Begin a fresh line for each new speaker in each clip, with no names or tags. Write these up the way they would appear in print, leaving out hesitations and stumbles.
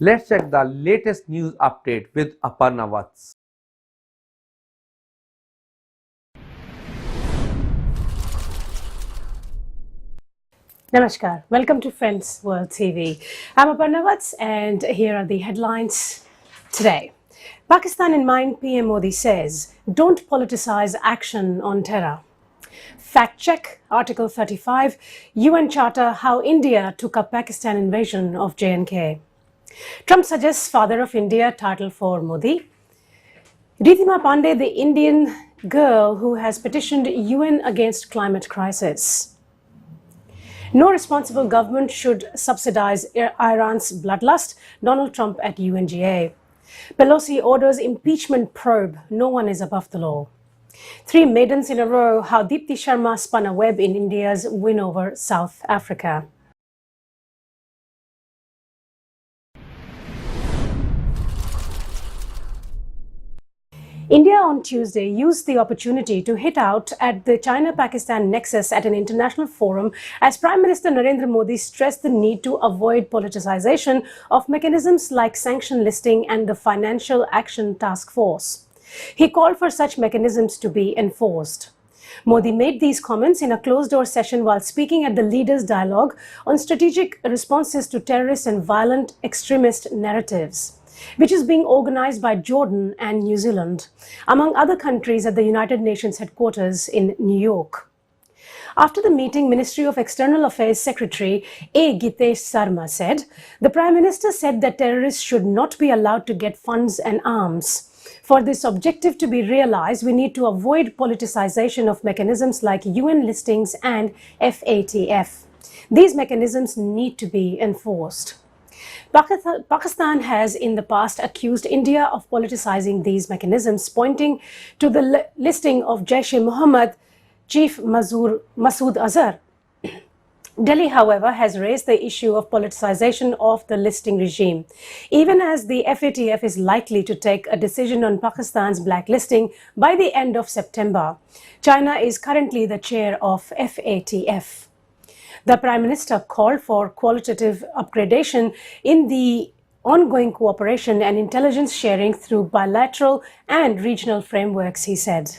Let's check the latest news update with APARNA VATS.
Namaskar. Welcome to Friends World TV. I'm APARNA VATS and here are the headlines today. Pakistan in mind, PM Modi says, don't politicize action on terror. Fact check, Article 35, UN Charter, how India took up Pakistan invasion of J&K. Trump suggests father of India title for Modi. Raveena Pandey, the Indian girl who has petitioned UN against climate crisis. No responsible government should subsidize Iran's bloodlust, Donald Trump at UNGA. Pelosi orders impeachment probe, no one is above the law. 3 maidens in a row, how Dipti Sharma spun a web in India's win over South Africa. India on Tuesday used the opportunity to hit out at the China Pakistan Nexus at an international forum as Prime Minister Narendra Modi stressed the need to avoid politicization of mechanisms like sanction listing and the Financial Action Task Force. He called for such mechanisms to be enforced. Modi made these comments in a closed-door session while speaking at the Leaders' Dialogue on strategic responses to terrorist and violent extremist narratives, which is being organized by Jordan and New Zealand, among other countries at the United Nations headquarters in New York. After the meeting, Ministry of External Affairs Secretary Dipti Sharma said, the Prime Minister said that terrorists should not be allowed to get funds and arms. For this objective to be realized, we need to avoid politicization of mechanisms like UN listings and FATF. These mechanisms need to be enforced. Pakistan has in the past accused India of politicizing these mechanisms, pointing to the listing of Jaish-e-Mohammed Chief Masood Azhar. Delhi, however, has raised the issue of politicization of the listing regime, even as the FATF is likely to take a decision on Pakistan's blacklisting by the end of September. China is currently the chair of FATF. The Prime Minister called for qualitative upgradation in the ongoing cooperation and intelligence sharing through bilateral and regional frameworks, he said.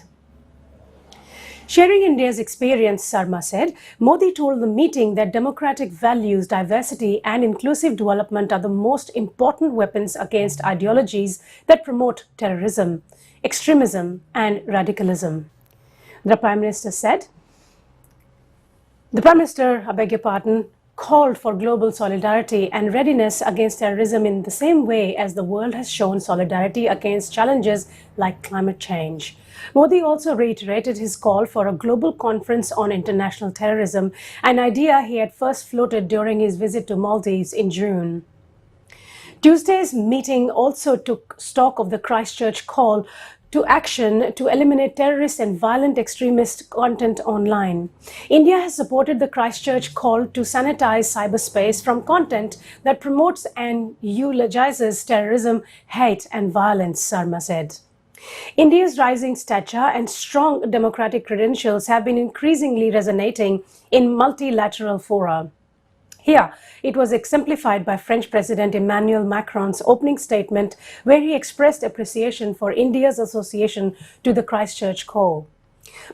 Sharing India's experience, Sharma said, Modi told the meeting that democratic values, diversity and inclusive development are the most important weapons against ideologies that promote terrorism, extremism and radicalism. The Prime Minister said, called for global solidarity and readiness against terrorism in the same way as the world has shown solidarity against challenges like climate change. Modi also reiterated his call for a global conference on international terrorism, an idea he had first floated during his visit to Maldives in June. Tuesday's meeting also took stock of the Christchurch call to action to eliminate terrorist and violent extremist content online. India has supported the Christchurch call to sanitize cyberspace from content that promotes and eulogizes terrorism, hate and violence, Sharma said. India's rising stature and strong democratic credentials have been increasingly resonating in multilateral fora. Here, it was exemplified by French President Emmanuel Macron's opening statement, where he expressed appreciation for India's association to the Christchurch call,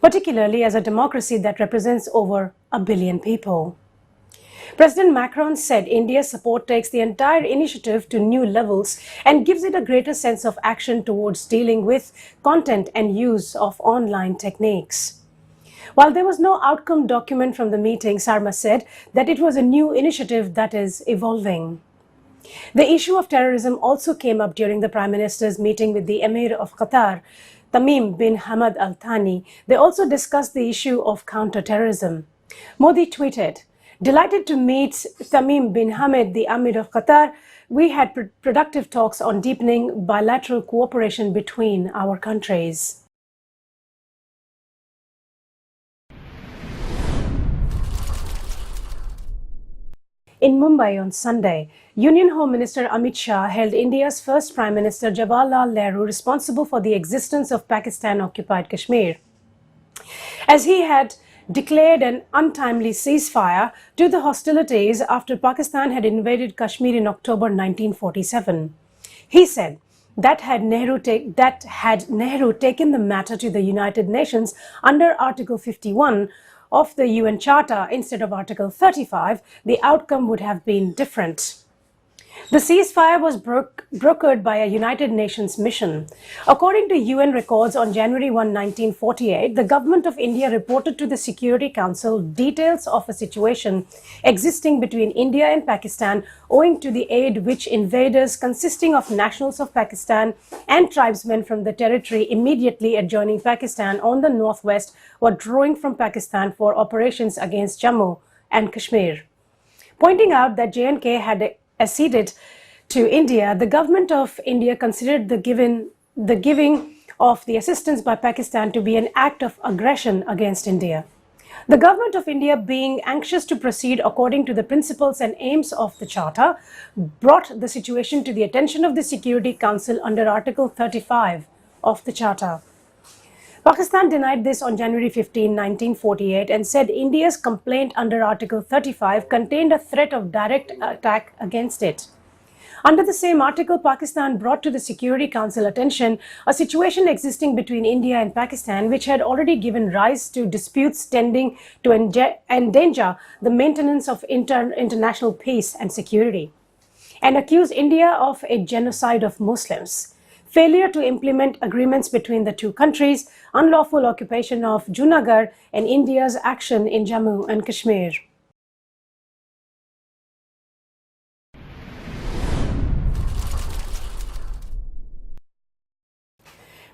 particularly as a democracy that represents over 1 billion people. President Macron said India's support takes the entire initiative to new levels and gives it a greater sense of action towards dealing with content and use of online techniques. While there was no outcome document from the meeting, Sharma said that it was a new initiative that is evolving. The issue of terrorism also came up during the Prime Minister's meeting with the Emir of Qatar, Tamim bin Hamad Al Thani. They also discussed the issue of counter-terrorism. Modi tweeted, "Delighted to meet Tamim bin Hamad, the Emir of Qatar. We had productive talks on deepening bilateral cooperation between our countries." In Mumbai on Sunday, Union Home Minister Amit Shah held India's first Prime Minister Jawahar Nehru responsible for the existence of Pakistan Occupied Kashmir, as he had declared an untimely ceasefire to the hostilities after Pakistan had invaded Kashmir in October 1947. He said that had Nehru taken the matter to the United Nations under Article 51 of the UN Charter instead of Article 35, the outcome would have been different. The ceasefire was brokered by a United Nations mission. According to UN records, on January 1, 1948, the government of India reported to the Security Council details of a situation existing between India and Pakistan owing to the aid which invaders consisting of nationals of Pakistan and tribesmen from the territory immediately adjoining Pakistan on the northwest were drawing from Pakistan for operations against Jammu and Kashmir. Pointing out that J&K had acceded to India, the government of India considered the giving of the assistance by Pakistan to be an act of aggression against India. The government of India, being anxious to proceed according to the principles and aims of the Charter, brought the situation to the attention of the Security Council under Article 35 of the Charter. Pakistan denied this on January 15, 1948 and said India's complaint under Article 35 contained a threat of direct attack against it. Under the same article, Pakistan brought to the Security Council attention a situation existing between India and Pakistan which had already given rise to disputes tending to endanger the maintenance of international peace and security, and accused India of a genocide of Muslims, failure to implement agreements between the two countries, unlawful occupation of Junagadh, and India's action in Jammu and Kashmir.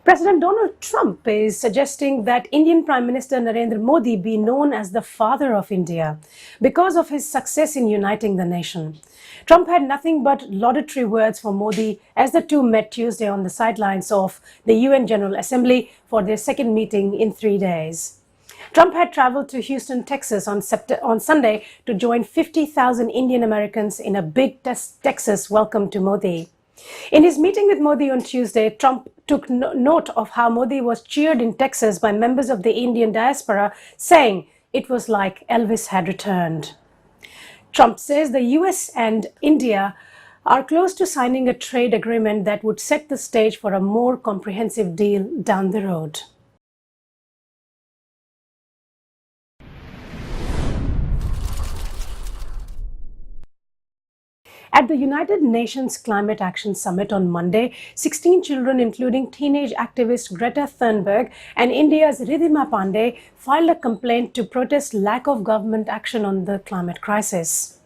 President Donald Trump is suggesting that Indian Prime Minister Narendra Modi be known as the father of India because of his success in uniting the nation. Trump had nothing but laudatory words for Modi as the two met Tuesday on the sidelines of the UN General Assembly for their second meeting in 3 days. Trump had traveled to Houston, Texas on Sunday to join 50,000 Indian Americans in a big Texas welcome to Modi. In his meeting with Modi on Tuesday, Trump took note of how Modi was cheered in Texas by members of the Indian diaspora, saying it was like Elvis had returned. Trump says the US and India are close to signing a trade agreement that would set the stage for a more comprehensive deal down the road. At the United Nations Climate Action Summit on Monday, 16 children, including teenage activist Greta Thunberg and India's Raveena Pandey, filed a complaint to protest lack of government action on the climate crisis.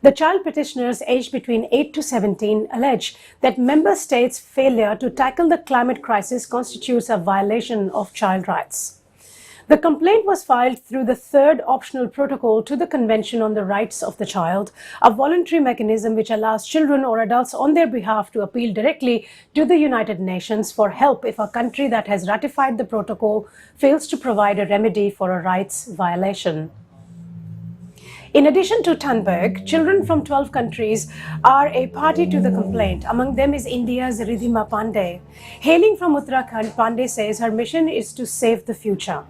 The child petitioners, aged between 8 to 17, allege that member states' failure to tackle the climate crisis constitutes a violation of child rights. The complaint was filed through the third optional protocol to the Convention on the Rights of the Child, a voluntary mechanism which allows children or adults on their behalf to appeal directly to the United Nations for help if a country that has ratified the protocol fails to provide a remedy for a rights violation. In addition to Thunberg, children from 12 countries are a party to the complaint. Among them is India's Raveena Pandey. Hailing from Uttarakhand, Pandey says her mission is to save the future.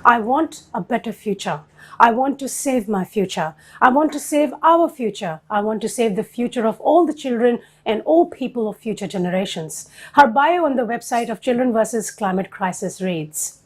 I want a better future. I want to save my future. I want to save our future. I want to save the future of all the children and all people of future generations. Her bio on the website of Children vs. Climate Crisis reads,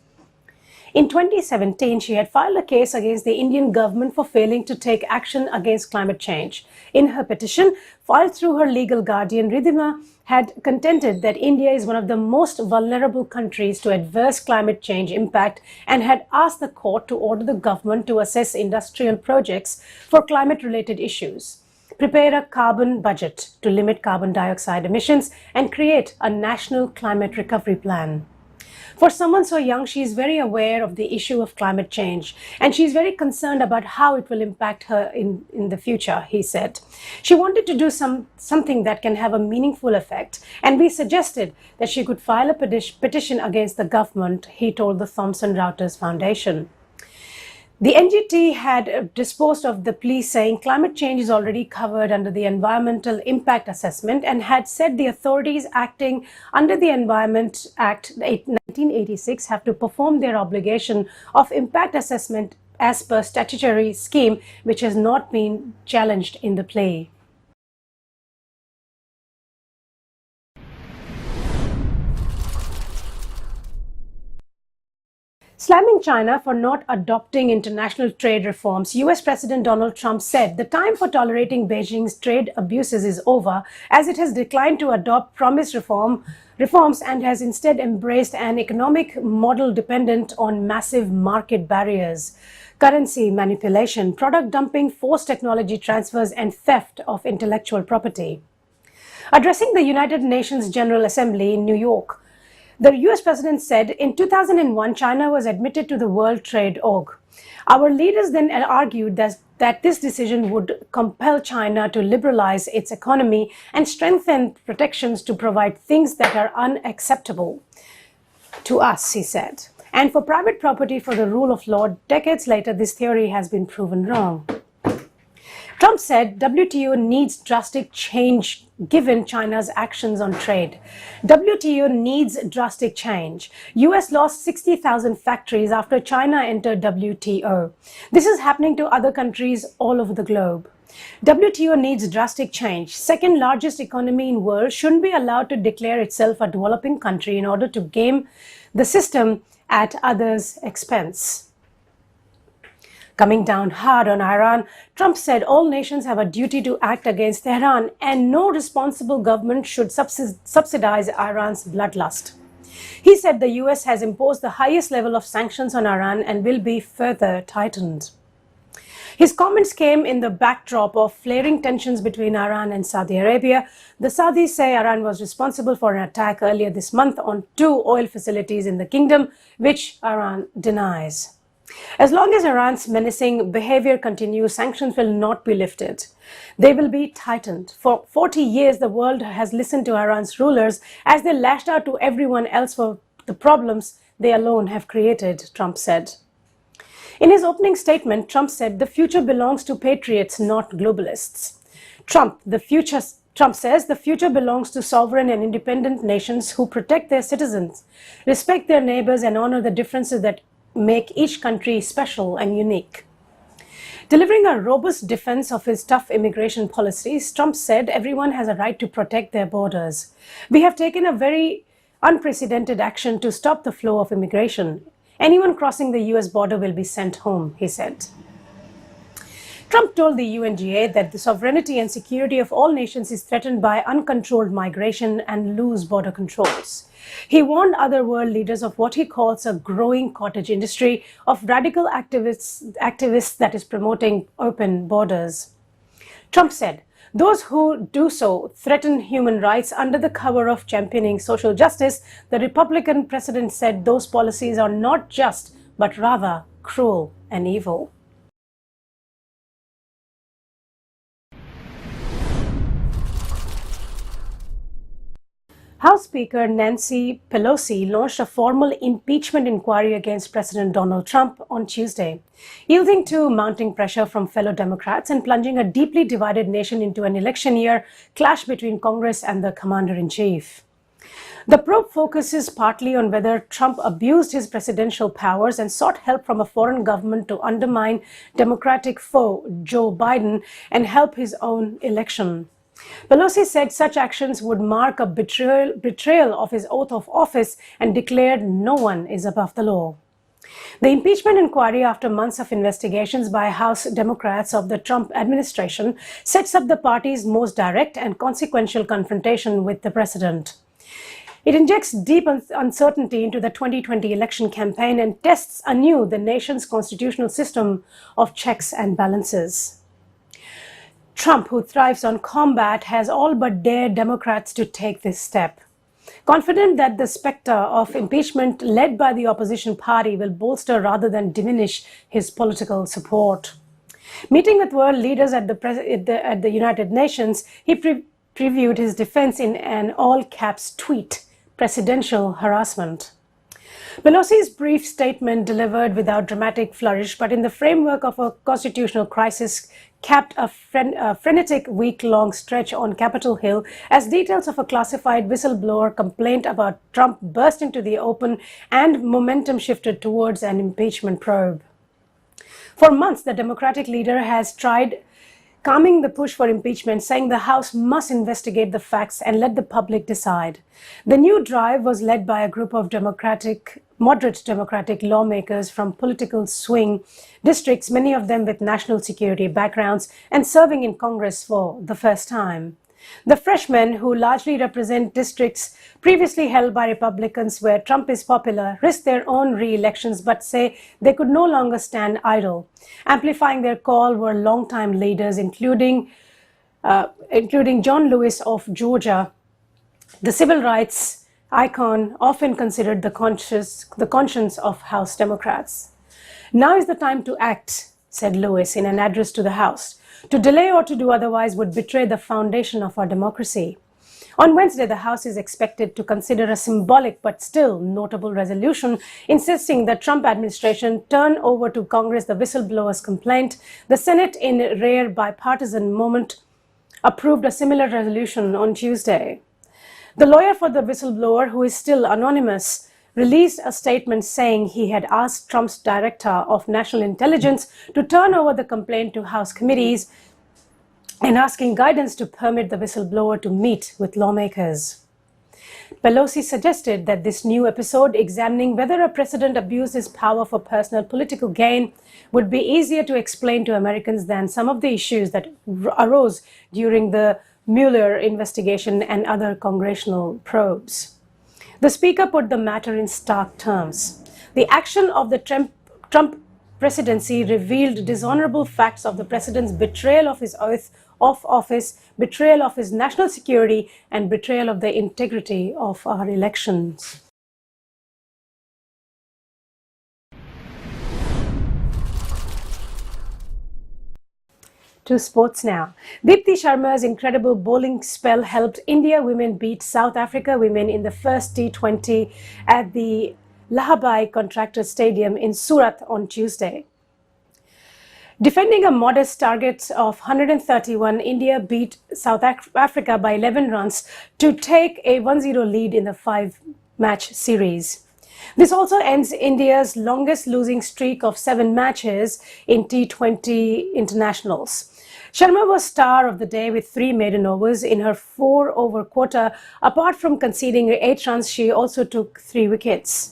in 2017, she had filed a case against the Indian government for failing to take action against climate change. In her petition, filed through her legal guardian, Raveena had contended that India is one of the most vulnerable countries to adverse climate change impact and had asked the court to order the government to assess industrial projects for climate-related issues, prepare a carbon budget to limit carbon dioxide emissions, and create a national climate recovery plan. For someone so young, she is very aware of the issue of climate change, and she is very concerned about how it will impact her in the future, he said. She wanted to do something that can have a meaningful effect, and we suggested that she could file a petition against the government, he told the Thomson Reuters Foundation. The NGT had disposed of the plea, saying climate change is already covered under the Environmental Impact Assessment, and had said the authorities acting under the Environment Act 1986 have to perform their obligation of impact assessment as per statutory scheme, which has not been challenged in the plea. Slamming China for not adopting international trade reforms, US President Donald Trump said the time for tolerating Beijing's trade abuses is over, as it has declined to adopt promised reforms and has instead embraced an economic model dependent on massive market barriers, currency manipulation, product dumping, forced technology transfers, and theft of intellectual property. Addressing the United Nations General Assembly in New York, the US president said, in 2001, China was admitted to the World Trade Org. Our leaders then argued that this decision would compel China to liberalize its economy and strengthen protections to provide things that are unacceptable to us, he said. And for private property for the rule of law, decades later, this theory has been proven wrong. Trump said WTO needs drastic change given China's actions on trade. WTO needs drastic change. US lost 60,000 factories after China entered WTO. This is happening to other countries all over the globe. WTO needs drastic change. Second largest economy in the world shouldn't be allowed to declare itself a developing country in order to game the system at others' expense. Coming down hard on Iran, Trump said all nations have a duty to act against Tehran and no responsible government should subsidize Iran's bloodlust. He said the US has imposed the highest level of sanctions on Iran and will be further tightened. His comments came in the backdrop of flaring tensions between Iran and Saudi Arabia. The Saudis say Iran was responsible for an attack earlier this month on 2 oil facilities in the kingdom, which Iran denies. As long as Iran's menacing behavior continues, sanctions will not be lifted. They will be tightened. For 40 years, the world has listened to Iran's rulers as they lashed out to everyone else for the problems they alone have created, Trump said. In his opening statement, Trump said the future belongs to patriots, not globalists. Trump says the future belongs to sovereign and independent nations who protect their citizens, respect their neighbors, and honor the differences that make each country special and unique. Delivering a robust defense of his tough immigration policies, Trump said everyone has a right to protect their borders. We have taken a very unprecedented action to stop the flow of immigration. Anyone crossing the US border will be sent home, he said. Trump told the UNGA that the sovereignty and security of all nations is threatened by uncontrolled migration and loose border controls. He warned other world leaders of what he calls a growing cottage industry of radical activists that is promoting open borders. Trump said, those who do so threaten human rights under the cover of championing social justice. The Republican president said those policies are not just, but rather cruel and evil. House Speaker Nancy Pelosi launched a formal impeachment inquiry against President Donald Trump on Tuesday, yielding to mounting pressure from fellow Democrats and plunging a deeply divided nation into an election year clash between Congress and the commander-in-chief. The probe focuses partly on whether Trump abused his presidential powers and sought help from a foreign government to undermine Democratic foe Joe Biden and help his own election. Pelosi said such actions would mark a betrayal of his oath of office and declared no one is above the law. The impeachment inquiry, after months of investigations by House Democrats of the Trump administration, sets up the party's most direct and consequential confrontation with the president. It injects deep uncertainty into the 2020 election campaign and tests anew the nation's constitutional system of checks and balances. Trump, who thrives on combat, has all but dared Democrats to take this step. Confident that the specter of impeachment led by the opposition party will bolster rather than diminish his political support. Meeting with world leaders at the United Nations, he previewed his defense in an all-caps tweet, presidential harassment. Pelosi's brief statement, delivered without dramatic flourish but in the framework of a constitutional crisis, capped a frenetic week-long stretch on Capitol Hill as details of a classified whistleblower complaint about Trump burst into the open and momentum shifted towards an impeachment probe. For months, the Democratic leader has tried calming the push for impeachment, saying the House must investigate the facts and let the public decide. The new drive was led by a group of moderate Democratic lawmakers from political swing districts, many of them with national security backgrounds and serving in Congress for the first time. The freshmen, who largely represent districts previously held by Republicans where Trump is popular, risk their own re-elections but say they could no longer stand idle. Amplifying their call were longtime leaders, including John Lewis of Georgia, the civil rights icon often considered the conscience of House Democrats. "Now is the time to act," said Lewis in an address to the House. "To delay or to do otherwise would betray the foundation of our democracy." On Wednesday, the House is expected to consider a symbolic but still notable resolution insisting the Trump administration turn over to Congress the whistleblower's complaint. The Senate, in a rare bipartisan moment, approved a similar resolution on Tuesday. The lawyer for the whistleblower, who is still anonymous, released a statement saying he had asked Trump's Director of National Intelligence to turn over the complaint to House committees and asking guidance to permit the whistleblower to meet with lawmakers. Pelosi suggested that this new episode, examining whether a president abused his power for personal political gain, would be easier to explain to Americans than some of the issues that arose during the Mueller investigation and other congressional probes. The Speaker put the matter in stark terms. The action of the Trump presidency revealed dishonorable facts of the president's betrayal of his oath of office, betrayal of his national security, and betrayal of the integrity of our elections. To sports now. Dipti Sharma's incredible bowling spell helped India women beat South Africa women in the first T20 at the Lahabai Contractor Stadium in Surat on Tuesday. Defending a modest target of 131, India beat South Africa by 11 runs to take a 1-0 lead in the 5-match series. This also ends India's longest losing streak of 7 matches in T20 internationals. Sharma was star of the day with 3 maiden overs in her 4-over quarter. Apart from conceding 8 runs, she also took 3 wickets.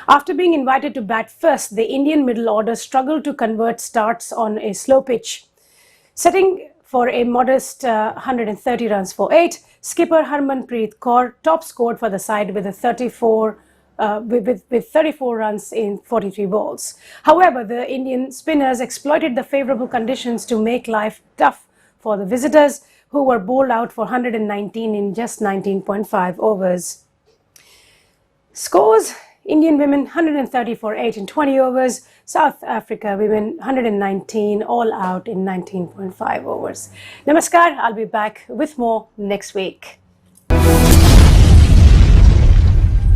After being invited to bat first, the Indian middle order struggled to convert starts on a slow pitch. Setting for a modest 130 runs for 8, skipper Harmanpreet Kaur top scored for the side with 34 runs in 43 balls. However, the Indian spinners exploited the favourable conditions to make life tough for the visitors, who were bowled out for 119 in just 19.5 overs. Scores: Indian women 130 for 8 in 20 overs, South Africa women 119 all out in 19.5 overs. Namaskar, I'll be back with more next week.